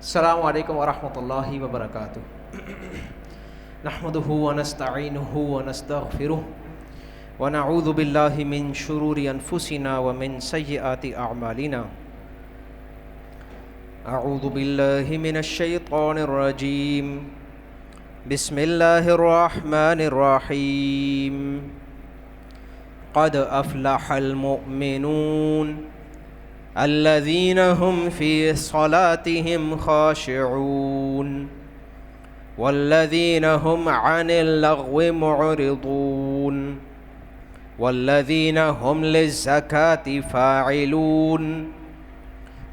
السلام علیکم ورحمۃ اللہ وبرکاتہ۔ نحمدہ ونستعینہ ونستغفرہ ونعوذ باللہ من شرور انفسنا ومن سیئات اعمالنا۔ اعوذ باللہ من الشیطان الرجیم، بسم اللہ الرحمن الرحیم۔ قد افلح المؤمنون الذين هم في صلاتهم خاشعون والذين هم عن اللغو معرضون والذين هم للزكاة فاعلون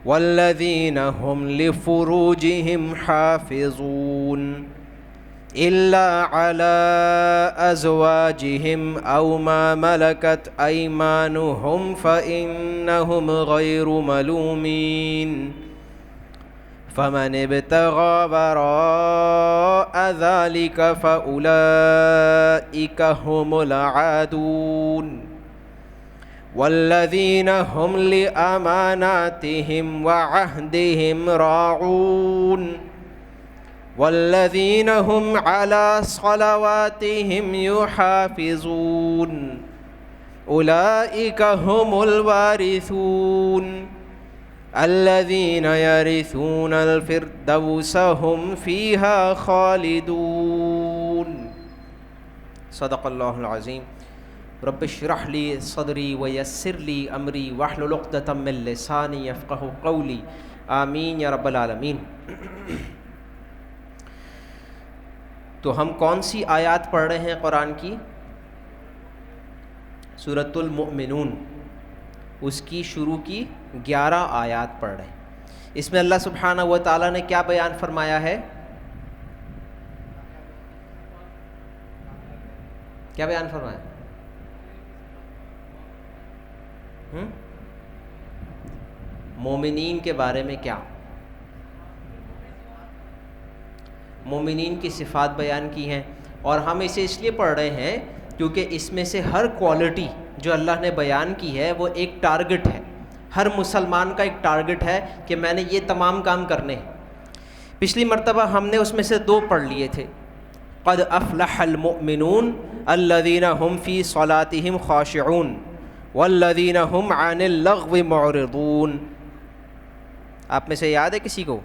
والذين هم لفروجهم حافظون إلا على أزواجهم أو ما ملكت أيمانهم فإنهم غير ملومين، فمن ابتغى وراء ذلك فأولئك هم العادون، والذين هم لأماناتهم وعهدهم راعون، والذين هم على صلواتهم يحافظون، أولئك هم الوارثون الذين يرثون الفردوس هم فيها خالدون۔ صدق اللہ العظیم۔ رب اشرح لي صدری ويسر لي امری واحلل عقدۃ من لسانی یفقہوا قولی، آمین یا رب العالمین۔ تو ہم کون سی آیات پڑھ رہے ہیں قرآن کی؟ سورۃ المؤمنون، اس کی شروع کی 11 آیات پڑھ رہے ہیں۔ اس میں اللہ سبحانہ و تعالیٰ نے کیا بیان فرمایا ہے؟ کیا بیان فرمایا؟ مومنین کے بارے میں کیا؟ مومنین کی صفات بیان کی ہیں، اور ہم اسے اس لیے پڑھ رہے ہیں کیونکہ اس میں سے ہر کوالٹی جو اللہ نے بیان کی ہے وہ ایک ٹارگٹ ہے، ہر مسلمان کا ایک ٹارگٹ ہے کہ میں نے یہ تمام کام کرنے ہیں۔ پچھلی مرتبہ ہم نے اس میں سے 2 پڑھ لیے تھے، قد افلح المؤمنون الذین هم فی صلاتهم خاشعون والذین هم عن اللغو معرضون۔ آپ میں سے یاد ہے کسی کو؟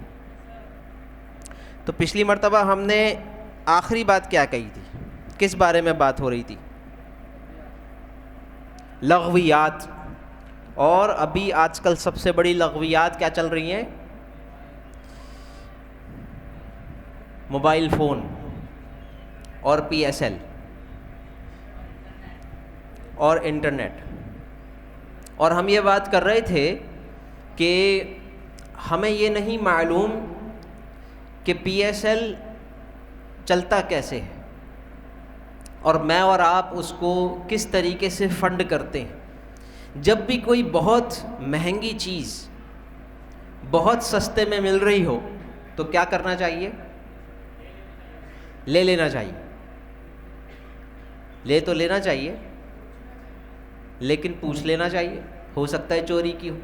تو پچھلی مرتبہ ہم نے آخری بات کیا کہی تھی؟ کس بارے میں بات ہو رہی تھی؟ لغویات۔ اور ابھی آج کل سب سے بڑی لغویات کیا چل رہی ہیں؟ موبائل فون اور PSL اور انٹرنیٹ۔ اور ہم یہ بات کر رہے تھے کہ ہمیں یہ نہیں معلوم کہ PSL چلتا کیسے ہے، اور میں اور آپ اس کو کس طریقے سے فنڈ کرتے ہیں۔ جب بھی کوئی بہت مہنگی چیز بہت سستے میں مل رہی ہو تو کیا کرنا چاہیے؟ لے لینا چاہیے۔ لے تو لینا چاہیے، لیکن پوچھ لینا چاہیے، ہو سکتا ہے چوری کی ہو۔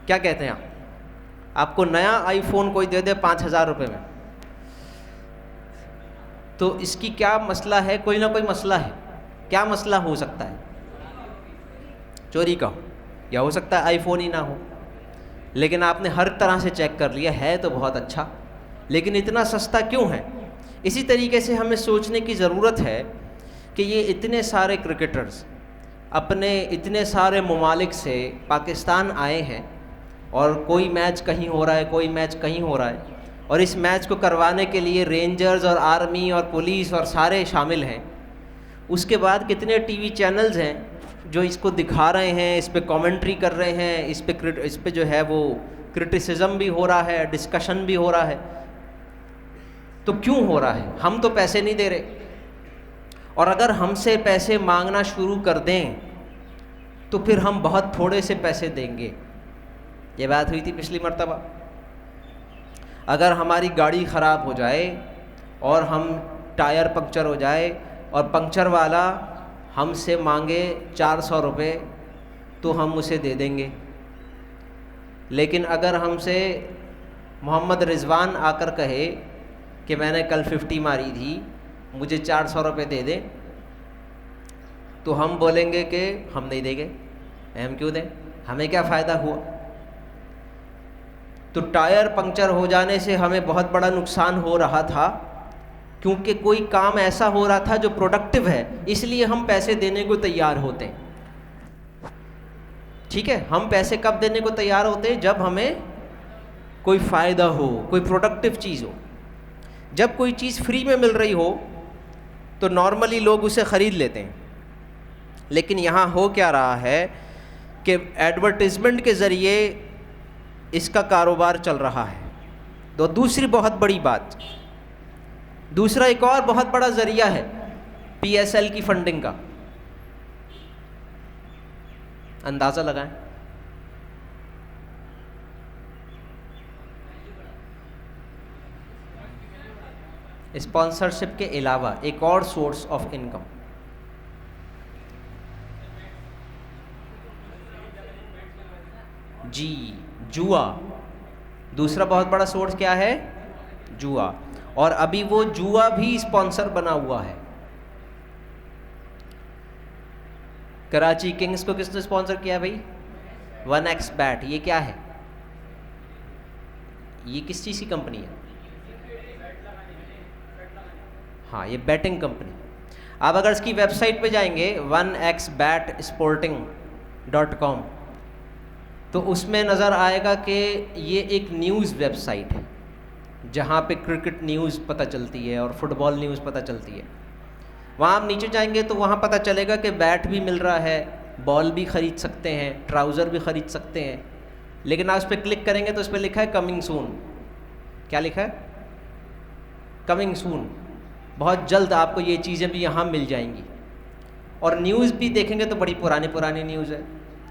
کیا کہتے ہیں آپ کو نیا آئی فون کوئی دے دے 5,000 روپے میں، تو اس کی کیا مسئلہ ہے؟ کوئی نہ کوئی مسئلہ ہے۔ کیا مسئلہ ہو سکتا ہے؟ چوری کا ہو، یا ہو سکتا ہے آئی فون ہی نہ ہو، لیکن آپ نے ہر طرح سے چیک کر لیا ہے تو بہت اچھا، لیکن اتنا سستا کیوں ہے؟ اسی طریقے سے ہمیں سوچنے کی ضرورت ہے کہ یہ اتنے سارے کرکٹرز اپنے اتنے سارے ممالک سے پاکستان آئے ہیں، اور کوئی میچ کہیں ہو رہا ہے، کوئی میچ کہیں ہو رہا ہے، اور اس میچ کو کروانے کے لیے رینجرز اور آرمی اور پولیس اور سارے شامل ہیں۔ اس کے بعد کتنے ٹی وی چینلز ہیں جو اس کو دکھا رہے ہیں، اس پہ کامنٹری کر رہے ہیں، اس پہ جو ہے وہ کرٹیسزم بھی ہو رہا ہے، ڈسکشن بھی ہو رہا ہے۔ تو کیوں ہو رہا ہے؟ ہم تو پیسے نہیں دے رہے، اور اگر ہم سے پیسے مانگنا شروع کر دیں تو پھر ہم بہت تھوڑے سے پیسے دیں گے۔ یہ بات ہوئی تھی پچھلی مرتبہ۔ اگر ہماری گاڑی خراب ہو جائے اور ہم ٹائر پنکچر ہو جائے اور پنکچر والا ہم سے مانگے 400 روپے تو ہم اسے دے دیں گے، لیکن اگر ہم سے محمد رضوان آ کر کہے کہ میں نے کل 50 ماری تھی، مجھے 400 روپے دے دیں، تو ہم بولیں گے کہ ہم نہیں دیں گے، ہم کیوں دیں، ہمیں کیا فائدہ ہوا؟ تو ٹائر پنکچر ہو جانے سے ہمیں بہت بڑا نقصان ہو رہا تھا، کیونکہ کوئی کام ایسا ہو رہا تھا جو پروڈکٹیو ہے، اس لیے ہم پیسے دینے کو تیار ہوتے ہیں. ٹھیک ہے، ہم پیسے کب دینے کو تیار ہوتے ہیں؟ جب ہمیں کوئی فائدہ ہو، کوئی پروڈکٹیو چیز ہو. جب کوئی چیز فری میں مل رہی ہو تو نارملی لوگ اسے خرید لیتے ہیں. لیکن یہاں ہو کیا رہا ہے کہ ایڈورٹیزمنٹ کے ذریعے اس کا کاروبار چل رہا ہے. تو دوسری بہت بڑی بات، دوسرا ایک اور بہت بڑا ذریعہ ہے پی ایس ایل کی فنڈنگ کا. اندازہ لگائیں. اسپانسرشپ کے علاوہ ایک اور سورس آف انکم. جی، جوا. دوسرا بہت بڑا سورس کیا ہے؟ جوا. اور ابھی وہ جوا بھی اسپانسر بنا ہوا ہے. کراچی کنگز کو کس نے اسپانسر کیا بھائی؟ 1x bat. یہ کیا ہے؟ یہ کس چیز کی کمپنی ہے؟ ہاں، یہ بیٹنگ کمپنی. آپ اگر اس کی ویب سائٹ پہ جائیں گے 1xbetsporting.com تو اس میں نظر آئے گا کہ یہ ایک نیوز ویب سائٹ ہے جہاں پہ کرکٹ نیوز پتہ چلتی ہے اور فٹ بال نیوز پتہ چلتی ہے. وہاں آپ نیچے جائیں گے تو وہاں پتہ چلے گا کہ بیٹ بھی مل رہا ہے، بال بھی خرید سکتے ہیں، ٹراؤزر بھی خرید سکتے ہیں. لیکن آپ اس پہ کلک کریں گے تو اس پہ لکھا ہے کمنگ سون. کیا لکھا ہے؟ کمنگ سون. بہت جلد آپ کو یہ چیزیں بھی یہاں مل جائیں گی. اور نیوز بھی دیکھیں گے تو بڑی پرانی نیوز ہے،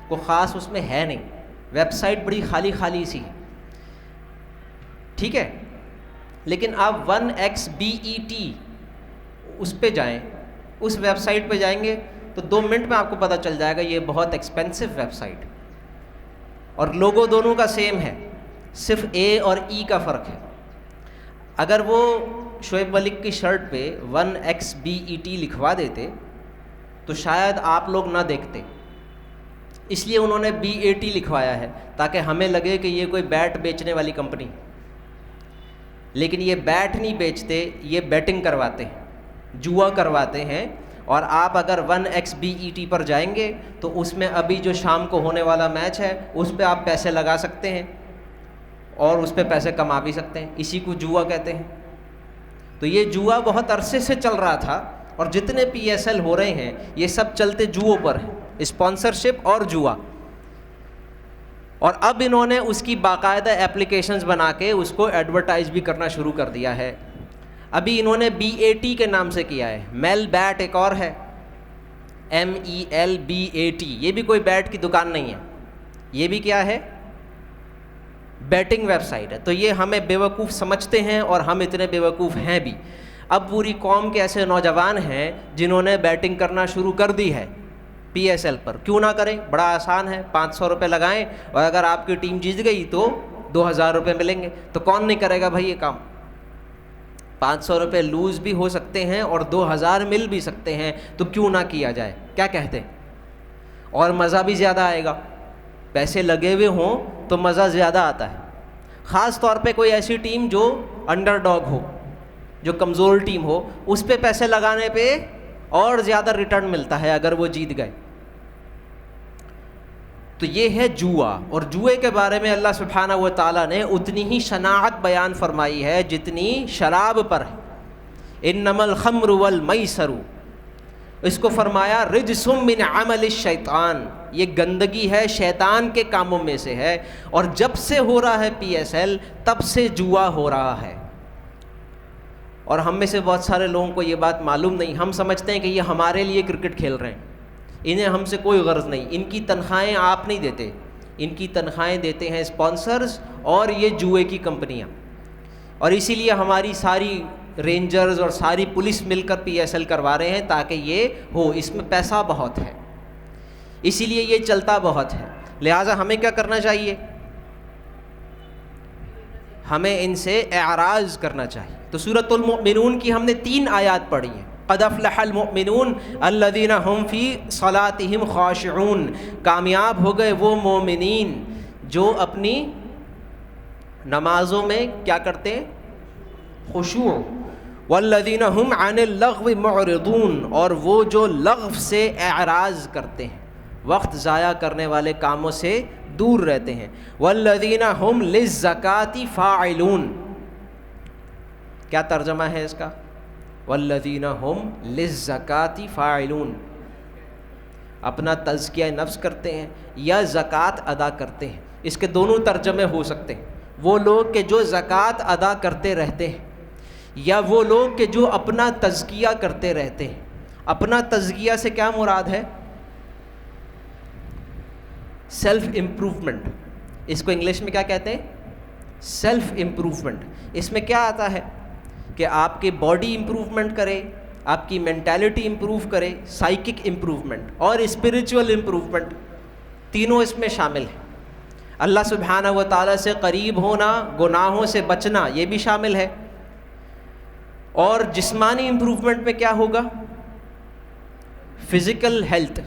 کوئی خاص اس میں ہے نہیں. ویب سائٹ بڑی خالی سی ہے. ٹھیک ہے، لیکن آپ 1xbet اس پہ جائیں، اس ویب سائٹ پہ جائیں گے تو 2 منٹ میں آپ کو پتہ چل جائے گا یہ بہت ایکسپینسو ویب سائٹ. اور لوگو دونوں کا سیم ہے، صرف اے اور ای کا فرق ہے. اگر وہ شعیب ملک کی شرٹ پہ 1xbet لکھوا دیتے تو شاید آپ لوگ نہ دیکھتے. اس لیے انہوں نے BAT لکھوایا ہے تاکہ ہمیں لگے کہ یہ کوئی بیٹ بیچنے والی کمپنی. لیکن یہ بیٹ نہیں بیچتے، یہ بیٹنگ کرواتے ہیں، جوا کرواتے ہیں. اور آپ اگر 1xbet پر جائیں گے تو اس میں ابھی جو شام کو ہونے والا میچ ہے اس پہ آپ پیسے لگا سکتے ہیں اور اس پہ پیسے کما بھی سکتے ہیں. اسی کو جوا کہتے ہیں. تو یہ جوا بہت عرصے سے چل رہا تھا، اور جتنے PSL ہو رہے ہیں یہ سب چلتے جوؤں پر ہیں، اسپانسرشپ اور جوا. اور اب انہوں نے اس کی باقاعدہ اپلیکیشنز بنا کے اس کو ایڈورٹائز بھی کرنا شروع کر دیا ہے. ابھی انہوں نے BAT کے نام سے کیا ہے. میل بیٹ ایک اور ہے، MELBAT. یہ بھی کوئی بیٹ کی دکان نہیں ہے، یہ بھی کیا ہے؟ بیٹنگ ویب سائٹ ہے. تو یہ ہمیں بیوقوف سمجھتے ہیں اور ہم اتنے بیوقوف ہیں بھی. اب پوری قوم کے ایسے نوجوان ہیں جنہوں نے بیٹنگ کرنا شروع کر دی ہے PSL پر. کیوں نہ کریں؟ بڑا آسان ہے، 500 روپے لگائیں اور اگر آپ کی ٹیم جیت گئی تو 2000 روپے ملیں گے. تو کون نہیں کرے گا بھائی یہ کام؟ 500 روپے لوز بھی ہو سکتے ہیں اور 2000 مل بھی سکتے ہیں، تو کیوں نہ کیا جائے؟ کیا کہتے ہیں؟ اور مزہ بھی زیادہ آئے گا. پیسے لگے ہوئے ہوں تو مزہ زیادہ آتا ہے، خاص طور پہ کوئی ایسی ٹیم جو انڈر ڈاگ ہو، جو کمزور ٹیم ہو، اس پہ پیسے لگانے پہ اور زیادہ ریٹرن ملتا ہے اگر وہ جیت گئے. تو یہ ہے جوا. اور جوئے کے بارے میں اللہ سبحانہ و تعالیٰ نے اتنی ہی شناعت بیان فرمائی ہے جتنی شراب پر ہے. انما الخمر والمیسر، اس کو فرمایا رجس من عمل الشیطان، یہ گندگی ہے، شیطان کے کاموں میں سے ہے. اور جب سے ہو رہا ہے PSL تب سے جوا ہو رہا ہے. اور ہم میں سے بہت سارے لوگوں کو یہ بات معلوم نہیں. ہم سمجھتے ہیں کہ یہ ہمارے لیے کرکٹ کھیل رہے ہیں، انہیں ہم سے کوئی غرض نہیں. ان کی تنخواہیں آپ نہیں دیتے، ان کی تنخواہیں دیتے ہیں اسپانسرز اور یہ جوئے کی کمپنیاں. اور اسی لیے ہماری ساری رینجرز اور ساری پولیس مل کر PSL کروا رہے ہیں تاکہ یہ ہو. اس میں پیسہ بہت ہے، اسی لیے یہ چلتا بہت ہے. لہٰذا ہمیں کیا کرنا چاہیے؟ ہمیں ان سے اعراض کرنا چاہیے. تو سورۃ المؤمنون کی ہم نے 3 آیات پڑھی ہیں. قد افلح المؤمنون الذین هم فی صلاتهم خاشعون. کامیاب ہو گئے وہ مومنین جو اپنی نمازوں میں کیا کرتے ہیں؟ خشوع. والذین هم عن اللغو معرضون. اور وہ جو لغو سے اعراض کرتے ہیں، وقت ضائع کرنے والے کاموں سے دور رہتے ہیں. والذین هم للزکاة فاعلون. کیا ترجمہ ہے اس کا؟ والذین هم للزکاة فاعلون. اپنا تزکیہ نفس کرتے ہیں یا زکوٰۃ ادا کرتے ہیں. اس کے دونوں ترجمے ہو سکتے ہیں. وہ لوگ کہ جو زکوٰۃ ادا کرتے رہتے ہیں، یا وہ لوگ کہ جو اپنا تزکیہ کرتے رہتے ہیں. اپنا تزکیہ سے کیا مراد ہے؟ Self improvement. اس کو انگلش میں کیا کہتے ہیں؟ Self improvement. اس میں کیا آتا ہے کہ آپ کی باڈی امپروومنٹ کرے، آپ کی مینٹالٹی امپروو کرے، سائیکک امپروومنٹ اور اسپریچول امپروومنٹ، تینوں اس میں شامل ہیں. اللہ سبحانہ و تعالیٰ سے قریب ہونا، گناہوں سے بچنا، یہ بھی شامل ہے. اور جسمانی امپروومنٹ میں کیا ہوگا؟ Physical health.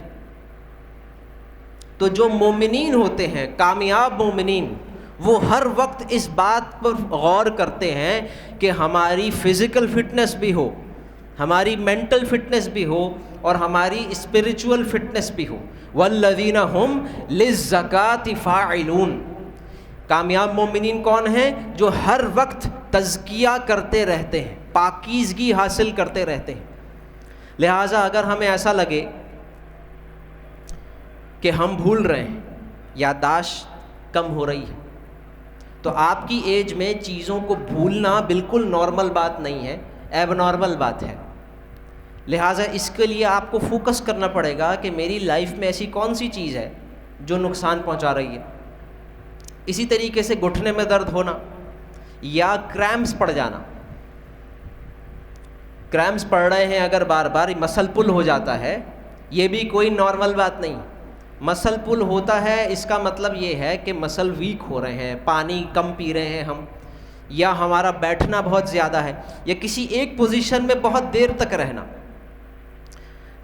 تو جو مومنین ہوتے ہیں، کامیاب مومنین، وہ ہر وقت اس بات پر غور کرتے ہیں کہ ہماری فزیکل فٹنس بھی ہو، ہماری مینٹل فٹنس بھی ہو اور ہماری اسپریچول فٹنس بھی ہو. والذین ہم للزکاة فاعلون. کامیاب مومنین کون ہیں؟ جو ہر وقت تزکیہ کرتے رہتے ہیں، پاکیزگی حاصل کرتے رہتے ہیں. لہٰذا اگر ہمیں ایسا لگے کہ ہم بھول رہے ہیں، یادداشت کم ہو رہی ہے، تو آپ کی ایج میں چیزوں کو بھولنا بالکل نارمل بات نہیں ہے، ایب نارمل بات ہے. لہٰذا اس کے لیے آپ کو فوکس کرنا پڑے گا کہ میری لائف میں ایسی کون سی چیز ہے جو نقصان پہنچا رہی ہے. اسی طریقے سے گھٹنے میں درد ہونا یا کریمپس پڑ جانا. کریمپس پڑ رہے ہیں اگر بار بار، مسل پل ہو جاتا ہے، یہ بھی کوئی نارمل بات نہیں. مسل پل ہوتا ہے اس کا مطلب یہ ہے کہ مسل ویک ہو رہے ہیں، پانی کم پی رہے ہیں ہم، یا ہمارا بیٹھنا بہت زیادہ ہے، یا کسی ایک پوزیشن میں بہت دیر تک رہنا.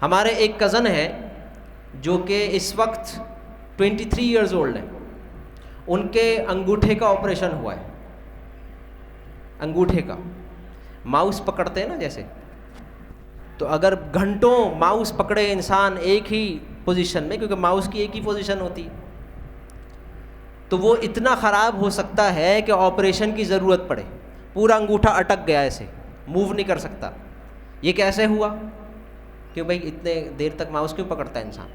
ہمارے ایک کزن ہے جو کہ اس وقت 23 ایئرز اولڈ ہیں. ان کے انگوٹھے کا آپریشن ہوا ہے. انگوٹھے کا، ماؤس پکڑتے ہیں نا جیسے، تو اگر گھنٹوں ماؤس پکڑے انسان ایک ہی پوزیشن میں، کیونکہ ماؤس کی ایک ہی پوزیشن ہوتی، تو وہ اتنا خراب ہو سکتا ہے کہ آپریشن کی ضرورت پڑے. پورا انگوٹھا اٹک گیا، ایسے موو نہیں کر سکتا. یہ کیسے ہوا؟ کیوں بھائی اتنے دیر تک ماؤس کیوں پکڑتا ہے انسان؟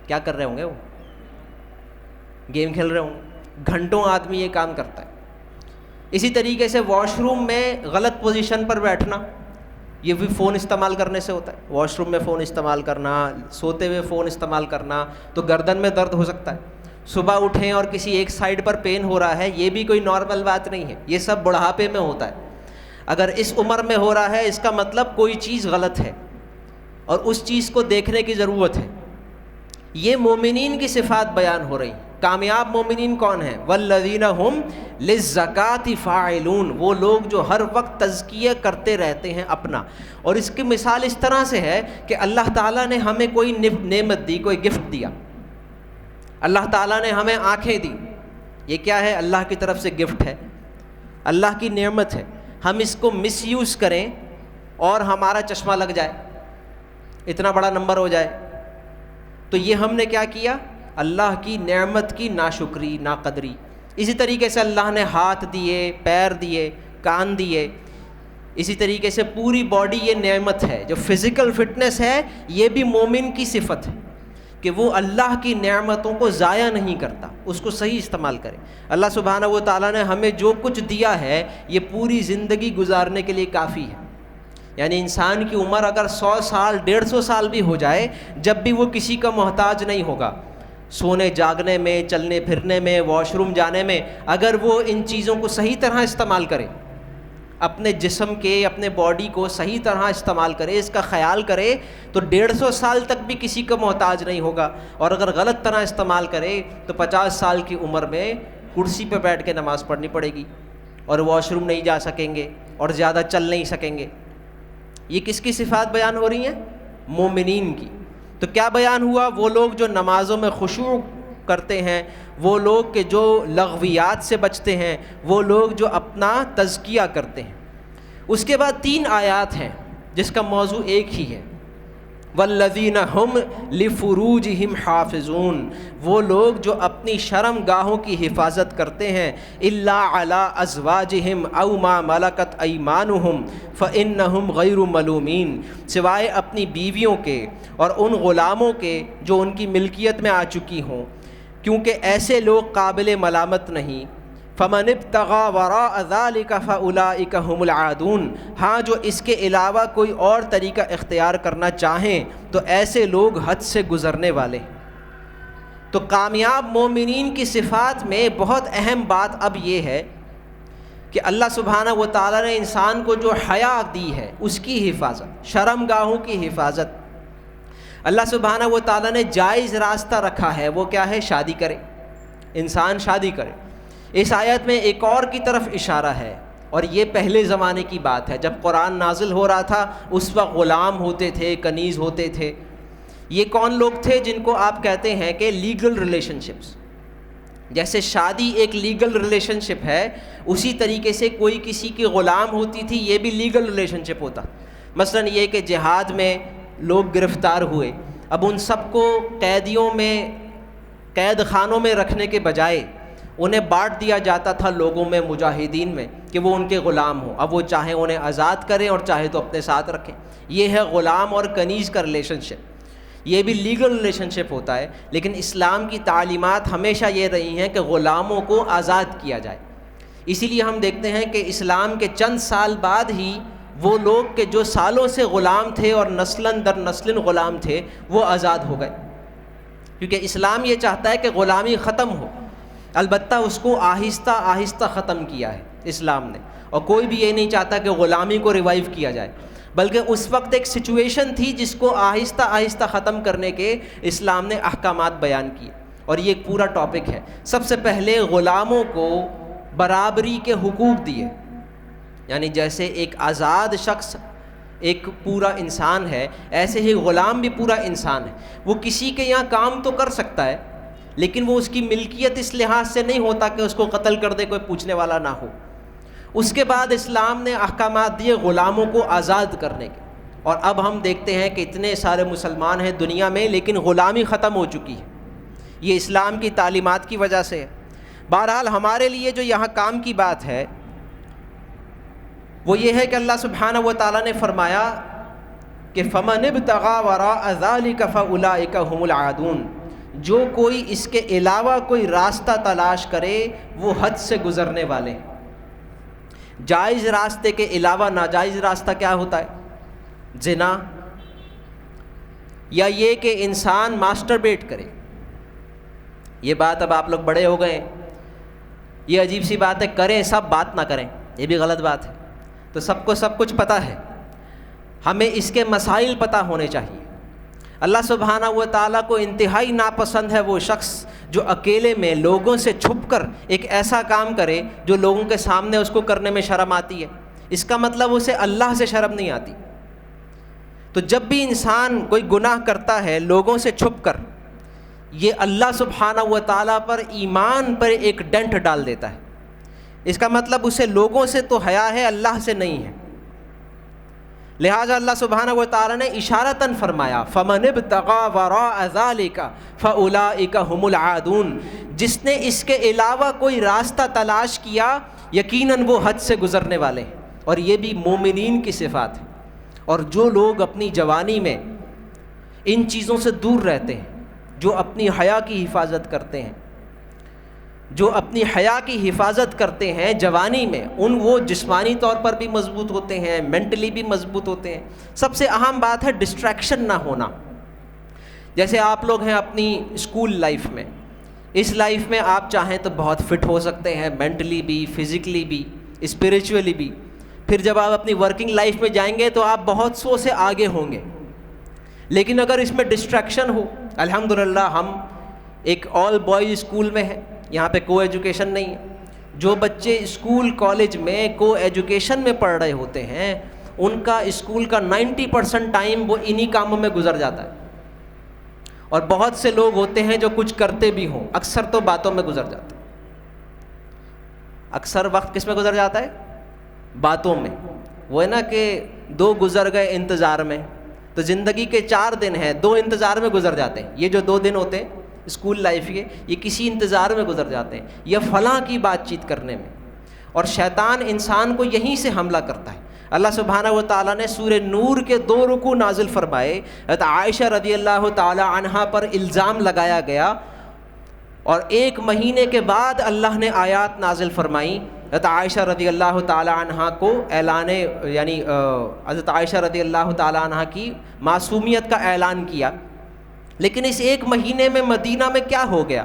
کیا کر رہے ہوں گے؟ وہ گیم کھیل رہے ہوں گے. گھنٹوں آدمی یہ کام کرتا ہے. اسی طریقے سے واش روم میں غلط پوزیشن پر بیٹھنا، یہ بھی فون استعمال کرنے سے ہوتا ہے. واش روم میں فون استعمال کرنا، سوتے ہوئے فون استعمال کرنا، تو گردن میں درد ہو سکتا ہے. صبح اٹھیں اور کسی ایک سائڈ پر پین ہو رہا ہے، یہ بھی کوئی نارمل بات نہیں ہے. یہ سب بڑھاپے میں ہوتا ہے. اگر اس عمر میں ہو رہا ہے، اس کا مطلب کوئی چیز غلط ہے اور اس چیز کو دیکھنے کی ضرورت ہے. یہ مومنین کی صفات بیان ہو رہی. کامیاب مومنین کون ہیں؟ والذین ہم للزکاة فاعلون. وہ لوگ جو ہر وقت تزکیہ کرتے رہتے ہیں اپنا. اور اس کی مثال اس طرح سے ہے کہ اللہ تعالیٰ نے ہمیں کوئی نعمت دی، کوئی گفٹ دیا. اللہ تعالیٰ نے ہمیں آنکھیں دی. یہ کیا ہے؟ اللہ کی طرف سے گفٹ ہے، اللہ کی نعمت ہے. ہم اس کو مس یوز کریں اور ہمارا چشمہ لگ جائے، اتنا بڑا نمبر ہو جائے، تو یہ ہم نے کیا کیا؟ اللہ کی نعمت کی ناشکری، ناقدری. اسی طریقے سے اللہ نے ہاتھ دیے، پیر دیے، کان دیے. اسی طریقے سے پوری باڈی یہ نعمت ہے. جو فزیکل فٹنس ہے یہ بھی مومن کی صفت ہے کہ وہ اللہ کی نعمتوں کو ضائع نہیں کرتا، اس کو صحیح استعمال کرے. اللہ سبحانہ و تعالیٰ نے ہمیں جو کچھ دیا ہے یہ پوری زندگی گزارنے کے لیے کافی ہے. یعنی انسان کی عمر اگر 100 سال 150 سال بھی ہو جائے، جب بھی وہ کسی کا محتاج نہیں ہوگا. سونے جاگنے میں، چلنے پھرنے میں، واش روم جانے میں، اگر وہ ان چیزوں کو صحیح طرح استعمال کرے، اپنے جسم کے، اپنے باڈی کو صحیح طرح استعمال کرے، اس کا خیال کرے، تو 150 سال تک بھی کسی کا محتاج نہیں ہوگا. اور اگر غلط طرح استعمال کرے تو 50 سال کی عمر میں کرسی پہ بیٹھ کے نماز پڑھنی پڑے گی اور واش روم نہیں جا سکیں گے اور زیادہ چل نہیں سکیں گے. یہ کس کی صفات بیان ہو رہی ہیں؟ مومنین کی. تو کیا بیان ہوا؟ وہ لوگ جو نمازوں میں خشوع کرتے ہیں، وہ لوگ کہ جو لغویات سے بچتے ہیں، وہ لوگ جو اپنا تزکیہ کرتے ہیں. اس کے بعد 3 آیات ہیں جس کا موضوع ایک ہی ہے. والذین ہم لفروجہم حافظون، وہ لوگ جو اپنی شرم گاہوں کی حفاظت کرتے ہیں. الا علی ازواجہم او ما ملکت ایمانہم فانہم غیر ملومین، سوائے اپنی بیویوں کے اور ان غلاموں کے جو ان کی ملکیت میں آ چکی ہوں، کیونکہ ایسے لوگ قابل ملامت نہیں. فمن ابتغى وراء ذلك فاولئک هم العادون، ہاں جو اس کے علاوہ کوئی اور طریقہ اختیار کرنا چاہیں تو ایسے لوگ حد سے گزرنے والے. تو کامیاب مومنین کی صفات میں بہت اہم بات اب یہ ہے کہ اللہ سبحانہ و تعالیٰ نے انسان کو جو حیا دی ہے اس کی حفاظت، شرم گاہوں کی حفاظت. اللہ سبحانہ و تعالیٰ نے جائز راستہ رکھا ہے، وہ کیا ہے؟ شادی کرے، انسان شادی کرے. اس آیت میں ایک اور کی طرف اشارہ ہے، اور یہ پہلے زمانے کی بات ہے. جب قرآن نازل ہو رہا تھا اس وقت غلام ہوتے تھے، کنیز ہوتے تھے. یہ کون لوگ تھے؟ جن کو آپ کہتے ہیں کہ لیگل ریلیشن شپس. جیسے شادی ایک لیگل ریلیشن شپ ہے، اسی طریقے سے کوئی کسی کی غلام ہوتی تھی، یہ بھی لیگل ریلیشن شپ ہوتا. مثلا یہ کہ جہاد میں لوگ گرفتار ہوئے، اب ان سب کو قیدیوں میں، قید خانوں میں رکھنے کے بجائے انہیں بانٹ دیا جاتا تھا لوگوں میں، مجاہدین میں، کہ وہ ان کے غلام ہوں. اب وہ چاہے انہیں آزاد کریں اور چاہے تو اپنے ساتھ رکھیں. یہ ہے غلام اور کنیز کا ریلیشن شپ. یہ بھی لیگل ریلیشن شپ ہوتا ہے، لیکن اسلام کی تعلیمات ہمیشہ یہ رہی ہیں کہ غلاموں کو آزاد کیا جائے. اسی لیے ہم دیکھتے ہیں کہ اسلام کے چند سال بعد ہی وہ لوگ کہ جو سالوں سے غلام تھے اور نسلاً در نسل غلام تھے، وہ آزاد ہو گئے. کیونکہ اسلام یہ چاہتا ہے کہ غلامی ختم ہو. البتہ اس کو آہستہ آہستہ ختم کیا ہے اسلام نے، اور کوئی بھی یہ نہیں چاہتا کہ غلامی کو ریوائیو کیا جائے، بلکہ اس وقت ایک سچویشن تھی جس کو آہستہ آہستہ ختم کرنے کے اسلام نے احکامات بیان کیے. اور یہ ایک پورا ٹاپک ہے. سب سے پہلے غلاموں کو برابری کے حقوق دیے، یعنی جیسے ایک آزاد شخص ایک پورا انسان ہے، ایسے ہی غلام بھی پورا انسان ہے. وہ کسی کے یہاں کام تو کر سکتا ہے، لیکن وہ اس کی ملکیت اس لحاظ سے نہیں ہوتا کہ اس کو قتل کر دے، کوئی پوچھنے والا نہ ہو. اس کے بعد اسلام نے احکامات دیے غلاموں کو آزاد کرنے کے. اور اب ہم دیکھتے ہیں کہ اتنے سارے مسلمان ہیں دنیا میں، لیکن غلامی ختم ہو چکی ہے. یہ اسلام کی تعلیمات کی وجہ سے ہے. بہرحال ہمارے لیے جو یہاں کام کی بات ہے وہ یہ ہے کہ اللہ سبحانہ و تعالیٰ نے فرمایا کہ فَمَنِ ابْتَغَىٰ وَرَاءَ ذَلِكَ فَأُولَٰئِكَ هُمُ الْعَادُونَ، جو کوئی اس کے علاوہ کوئی راستہ تلاش کرے وہ حد سے گزرنے والے ہیں. جائز راستے کے علاوہ ناجائز راستہ کیا ہوتا ہے؟ زنا، یا یہ کہ انسان ماسٹربیٹ کرے. یہ بات اب آپ لوگ بڑے ہو گئے ہیں، یہ عجیب سی بات ہے، کریں سب، بات نہ کریں، یہ بھی غلط بات ہے. تو سب کو سب کچھ پتہ ہے، ہمیں اس کے مسائل پتہ ہونے چاہیے. اللہ سبحانہ و تعالیٰ کو انتہائی ناپسند ہے وہ شخص جو اکیلے میں لوگوں سے چھپ کر ایک ایسا کام کرے جو لوگوں کے سامنے اس کو کرنے میں شرم آتی ہے. اس کا مطلب اسے اللہ سے شرم نہیں آتی. تو جب بھی انسان کوئی گناہ کرتا ہے لوگوں سے چھپ کر، یہ اللہ سبحانہ و تعالیٰ پر، ایمان پر ایک ڈنٹ ڈال دیتا ہے. اس کا مطلب اسے لوگوں سے تو حیا ہے، اللہ سے نہیں ہے. لہٰذا اللہ سبحانہ و تعالیٰ نے اشارتاً فرمایا فَمَنِ ابْتَغَىٰ وَرَاءَ ذَلِكَ فَأُولَٰئِكَ هُمُ الْعَادُونَ، جس نے اس کے علاوہ کوئی راستہ تلاش کیا یقیناً وہ حد سے گزرنے والے ہیں. اور یہ بھی مومنین کی صفات ہے. اور جو لوگ اپنی جوانی میں ان چیزوں سے دور رہتے ہیں، جو اپنی حیا کی حفاظت کرتے ہیں، جو اپنی حیا کی حفاظت کرتے ہیں جوانی میں، وہ جسمانی طور پر بھی مضبوط ہوتے ہیں، مینٹلی بھی مضبوط ہوتے ہیں. سب سے اہم بات ہے ڈسٹریکشن نہ ہونا. جیسے آپ لوگ ہیں اپنی اسکول لائف میں، اس لائف میں آپ چاہیں تو بہت فٹ ہو سکتے ہیں، مینٹلی بھی، فزیکلی بھی، اسپریچولی بھی. پھر جب آپ اپنی ورکنگ لائف میں جائیں گے تو آپ بہت سو سے آگے ہوں گے. لیکن اگر اس میں ڈسٹریکشن ہو، الحمدللہ ہم ایک آل بوائز اسکول میں ہیں، یہاں پہ کو ایجوکیشن نہیں ہے. جو بچے اسکول کالج میں کو ایجوکیشن میں پڑھ رہے ہوتے ہیں ان کا اسکول کا 90% ٹائم وہ انہی کاموں میں گزر جاتا ہے. اور بہت سے لوگ ہوتے ہیں جو کچھ کرتے بھی ہوں, اکثر تو باتوں میں گزر جاتے ہیں. اکثر وقت کس میں گزر جاتا ہے؟ باتوں میں. وہ ہے نا کہ 2 گزر گئے انتظار میں, تو زندگی کے 4 دن ہیں, 2 انتظار میں گزر جاتے ہیں. یہ جو 2 دن ہوتے ہیں اسکول لائف کے, یہ کسی انتظار میں گزر جاتے ہیں, یا فلاں کی بات چیت کرنے میں. اور شیطان انسان کو یہیں سے حملہ کرتا ہے. اللہ سبحانہ و تعالیٰ نے سورہ نور کے 2 رکوع نازل فرمائے. حضرت عائشہ رضی اللہ تعالی عنہا پر الزام لگایا گیا, اور 1 مہینے کے بعد اللہ نے آیات نازل فرمائی. حضرت عائشہ رضی اللہ تعالی عنہا کو اعلان, یعنی حضرت عائشہ رضی اللہ تعالی عنہا کی معصومیت کا اعلان کیا. لیکن اس 1 مہینے میں مدینہ میں کیا ہو گیا؟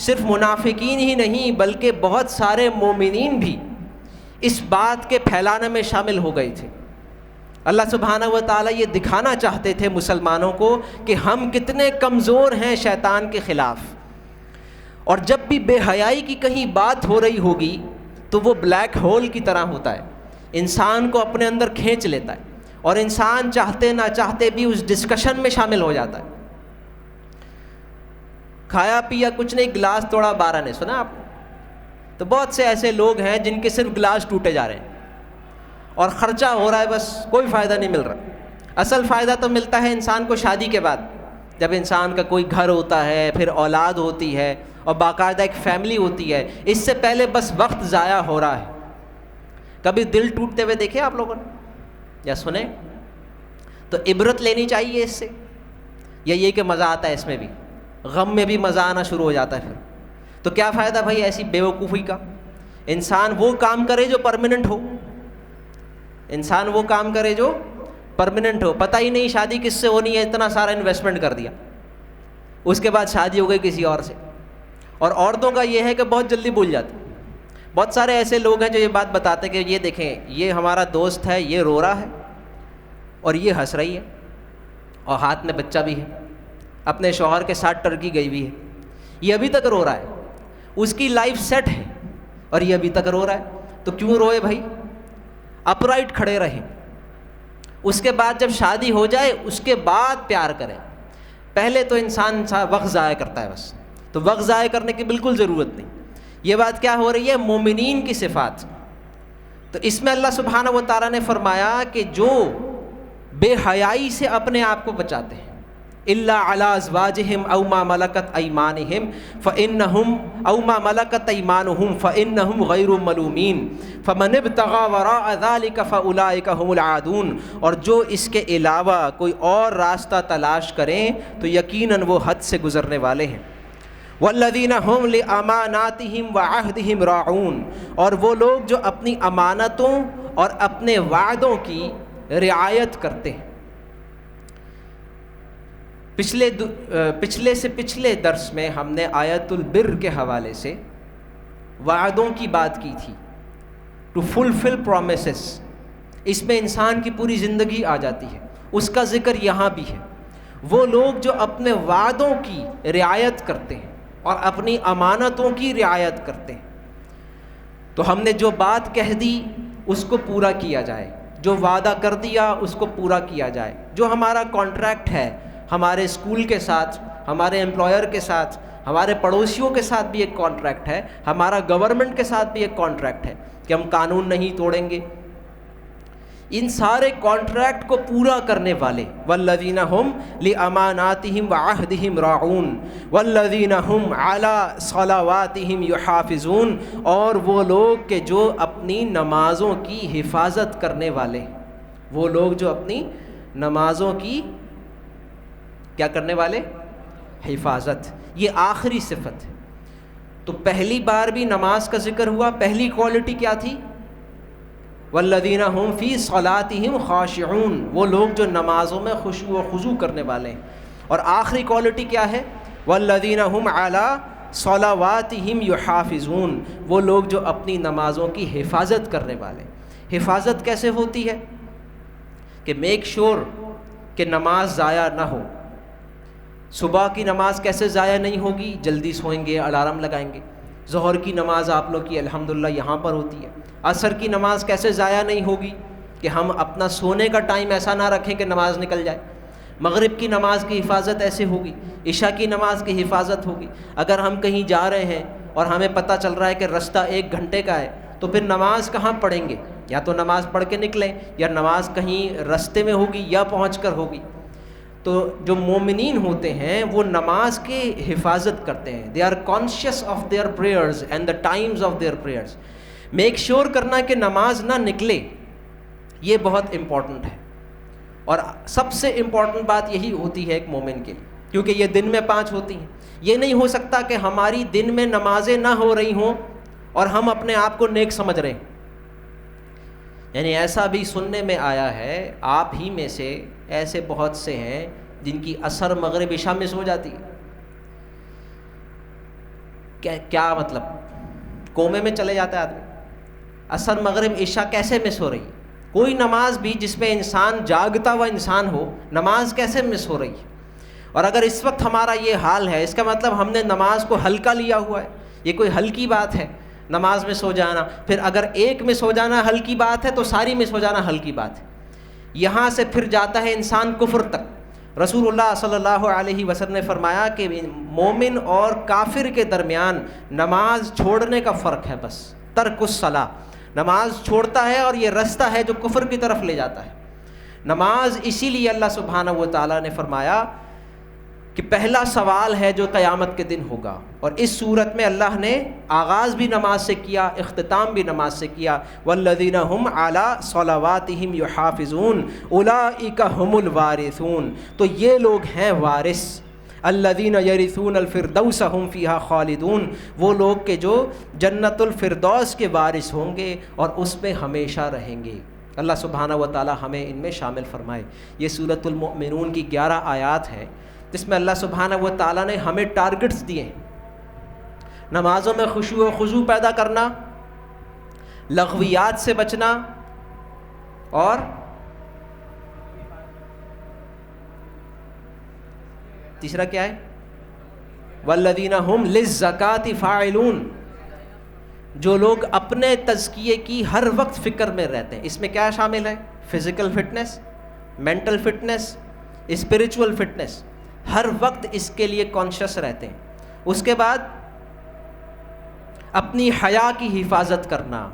صرف منافقین ہی نہیں بلکہ بہت سارے مومنین بھی اس بات کے پھیلانے میں شامل ہو گئے تھے. اللہ سبحانہ و تعالیٰ یہ دکھانا چاہتے تھے مسلمانوں کو کہ ہم کتنے کمزور ہیں شیطان کے خلاف. اور جب بھی بے حیائی کی کہیں بات ہو رہی ہوگی تو وہ بلیک ہول کی طرح ہوتا ہے, انسان کو اپنے اندر کھینچ لیتا ہے, اور انسان چاہتے نہ چاہتے بھی اس ڈسکشن میں شامل ہو جاتا ہے. کھایا پیا کچھ نہیں, گلاس توڑا 12 نے, سنا آپ نے؟ تو بہت سے ایسے لوگ ہیں جن کے صرف گلاس ٹوٹے جا رہے ہیں اور خرچہ ہو رہا ہے, بس کوئی فائدہ نہیں مل رہا. اصل فائدہ تو ملتا ہے انسان کو شادی کے بعد, جب انسان کا کوئی گھر ہوتا ہے, پھر اولاد ہوتی ہے, اور باقاعدہ ایک فیملی ہوتی ہے. اس سے پہلے بس وقت ضائع ہو رہا ہے. کبھی دل ٹوٹتے ہوئے دیکھے آپ لوگوں نے یا سنے؟ تو عبرت لینی چاہیے اس سے. یا یہ کہ مزہ آتا ہے اس میں بھی, غم میں بھی مزہ آنا شروع ہو جاتا ہے پھر. تو کیا فائدہ بھائی ایسی بیوقوفی کا؟ انسان وہ کام کرے جو پرماننٹ ہو, انسان وہ کام کرے جو پرماننٹ ہو. پتہ ہی نہیں شادی کس سے ہونی ہے, اتنا سارا انویسٹمنٹ کر دیا, اس کے بعد شادی ہو گئی کسی اور سے. اور عورتوں کا یہ ہے کہ بہت جلدی بھول جاتی. بہت سارے ایسے لوگ ہیں جو یہ بات بتاتے کہ یہ دیکھیں یہ ہمارا دوست ہے, یہ رو رہا ہے اور یہ ہنس رہی ہے, اور ہاتھ میں بچہ بھی ہے, اپنے شوہر کے ساتھ ٹرکی گئی ہوئی ہے, یہ ابھی تک رو رہا ہے. اس کی لائف سیٹ ہے اور یہ ابھی تک رو رہا ہے. تو کیوں روئے بھائی؟ اپ رائٹ کھڑے رہیں. اس کے بعد جب شادی ہو جائے اس کے بعد پیار کریں. پہلے تو انسان وقت ضائع کرتا ہے بس. تو وقت ضائع کرنے کی بالکل ضرورت نہیں. یہ بات کیا ہو رہی ہے؟ مومنین کی صفات. تو اس میں اللہ سبحانہ و تعالیٰ نے فرمایا کہ جو بے حیائی سے اپنے آپ کو بچاتے ہیں, الا علی ازواجہم او ما ملکت ایمانہم فانہم او ما ملکت ایمانہم فانہم غیر ملومین فمن ابتغى وراء ذلک فاولئک هم العادون. اور جو اس کے علاوہ کوئی اور راستہ تلاش کریں تو یقیناً وہ حد سے گزرنے والے ہیں. والذین هم لاماناتہم وعہدہم راعون. اور وہ لوگ جو اپنی امانتوں اور اپنے وعدوں کی رعایت کرتے ہیں. پچھلے سے پچھلے درس میں ہم نے آیت البر کے حوالے سے وعدوں کی بات کی تھی, ٹو فلفل پرومسز. اس میں انسان کی پوری زندگی آ جاتی ہے, اس کا ذکر یہاں بھی ہے. وہ لوگ جو اپنے وعدوں کی رعایت کرتے ہیں اور اپنی امانتوں کی رعایت کرتے ہیں. تو ہم نے جو بات کہہ دی اس کو پورا کیا جائے, جو وعدہ کر دیا اس کو پورا کیا جائے. جو ہمارا کانٹریکٹ ہے ہمارے اسکول کے ساتھ, ہمارے امپلائر کے ساتھ, ہمارے پڑوسیوں کے ساتھ بھی ایک کانٹریکٹ ہے, ہمارا گورنمنٹ کے ساتھ بھی ایک کانٹریکٹ ہے کہ ہم قانون نہیں توڑیں گے. ان سارے کانٹریکٹ کو پورا کرنے والے والذین ہم لاماناتہم وعہدہم راعون والذین ہم علی صلواتہم یحافظون. اور وہ لوگ کہ جو اپنی نمازوں کی حفاظت کرنے والے, وہ لوگ جو اپنی نمازوں کی کیا کرنے والے؟ حفاظت. یہ آخری صفت ہے. تو پہلی بار بھی نماز کا ذکر ہوا, پہلی کوالٹی کیا تھی؟ والذین هم فی صلاتہم خاشعون. وہ لوگ جو نمازوں میں خشوع و خضوع کرنے والے ہیں. اور آخری کوالٹی کیا ہے؟ والذین هم علی صلواتہم یحافظون. وہ لوگ جو اپنی نمازوں کی حفاظت کرنے والے. حفاظت کیسے ہوتی ہے؟ کہ میک شور کہ نماز ضائع نہ ہو. صبح کی نماز کیسے ضائع نہیں ہوگی؟ جلدی سوئیں گے، الارم لگائیں گے۔ ظہر کی نماز آپ لوگ کی الحمدللہ یہاں پر ہوتی ہے۔ عصر کی نماز کیسے ضائع نہیں ہوگی کہ ہم اپنا سونے کا ٹائم ایسا نہ رکھیں کہ نماز نکل جائے۔ مغرب کی نماز کی حفاظت ایسے ہوگی، عشاء کی نماز کی حفاظت ہوگی۔ اگر ہم کہیں جا رہے ہیں اور ہمیں پتہ چل رہا ہے کہ رستہ 1 گھنٹے کا ہے، تو پھر نماز کہاں پڑھیں گے؟ یا تو نماز پڑھ کے نکلیں، یا نماز کہیں رستے میں ہوگی یا پہنچ کر ہوگی۔ تو جو مومنین ہوتے ہیں وہ نماز کی حفاظت کرتے ہیں۔ They are conscious of their prayers and the times of their prayers. Make sure کرنا کہ نماز نہ نکلے، یہ بہت امپورٹنٹ ہے۔ اور سب سے امپورٹنٹ بات یہی ہوتی ہے ایک مومن کے لیے، کیونکہ یہ دن میں 5 ہوتی ہیں۔ یہ نہیں ہو سکتا کہ ہماری دن میں نمازیں نہ ہو رہی ہوں اور ہم اپنے آپ کو نیک سمجھ رہے ہیں۔ یعنی ایسا بھی سننے میں آیا ہے، آپ ہی میں سے ایسے بہت سے ہیں جن کی عصر مغرب عشاء مس ہو جاتی ہے۔ کیا مطلب؟ کومے میں چلے جاتا ہے آدمی۔ عصر مغرب عشاء کیسے مس ہو رہی ہے؟ کوئی نماز بھی جس میں انسان جاگتا ہوا انسان ہو، نماز کیسے مس ہو رہی ہے؟ اور اگر اس وقت ہمارا یہ حال ہے، اس کا مطلب ہم نے نماز کو ہلکا لیا ہوا ہے۔ یہ کوئی ہلکی بات ہے نماز میں سو جانا؟ پھر اگر ایک میں سو جانا ہلکی بات ہے تو ساری میں سو جانا ہلکی بات ہے۔ یہاں سے پھر جاتا ہے انسان کفر تک۔ رسول اللہ صلی اللہ علیہ وسلم نے فرمایا کہ مومن اور کافر کے درمیان نماز چھوڑنے کا فرق ہے، بس ترک الصلاۃ۔ نماز چھوڑتا ہے اور یہ رستہ ہے جو کفر کی طرف لے جاتا ہے۔ نماز اسی لیے اللہ سبحانہ و تعالیٰ نے فرمایا کہ پہلا سوال ہے جو قیامت کے دن ہوگا، اور اس صورت میں اللہ نے آغاز بھی نماز سے کیا، اختتام بھی نماز سے کیا۔ والذین هم علی صلواتہم یحافظون اولئک هم الوارثون، تو یہ لوگ ہیں وارث۔ الذین یرثون الفردوس هم فیہا خالدون، وہ لوگ کہ جو جنت الفردوس کے وارث ہوں گے اور اس میں ہمیشہ رہیں گے۔ اللہ سبحانہ و تعالی ہمیں ان میں شامل فرمائے۔ یہ سورۃ المؤمنون کی 11 آیات ہیں جس میں اللہ سبحانہ و تعالیٰ نے ہمیں ٹارگٹس دیے ہیں۔ نمازوں میں خشوع و خضوع پیدا کرنا، لغویات سے بچنا، اور تیسرا کیا ہے؟ والذین هم للزکاۃ فاعلون، جو لوگ اپنے تزکیے کی ہر وقت فکر میں رہتے ہیں۔ اس میں کیا شامل ہے؟ Physical fitness, mental fitness, spiritual fitness, ہر وقت اس کے لیے کانشیس رہتے ہیں۔ اس کے بعد اپنی حیا کی حفاظت کرنا،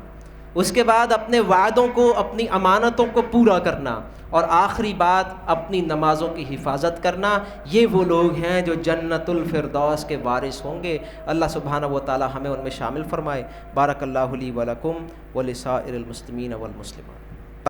اس کے بعد اپنے وعدوں کو، اپنی امانتوں کو پورا کرنا، اور آخری بات اپنی نمازوں کی حفاظت کرنا۔ یہ وہ لوگ ہیں جو جنت الفردوس کے وارث ہوں گے۔ اللہ سبحانہ و تعالی ہمیں ان میں شامل فرمائے۔ بارک اللہ لی ولکم ولسائر المسلمین والمسلمات۔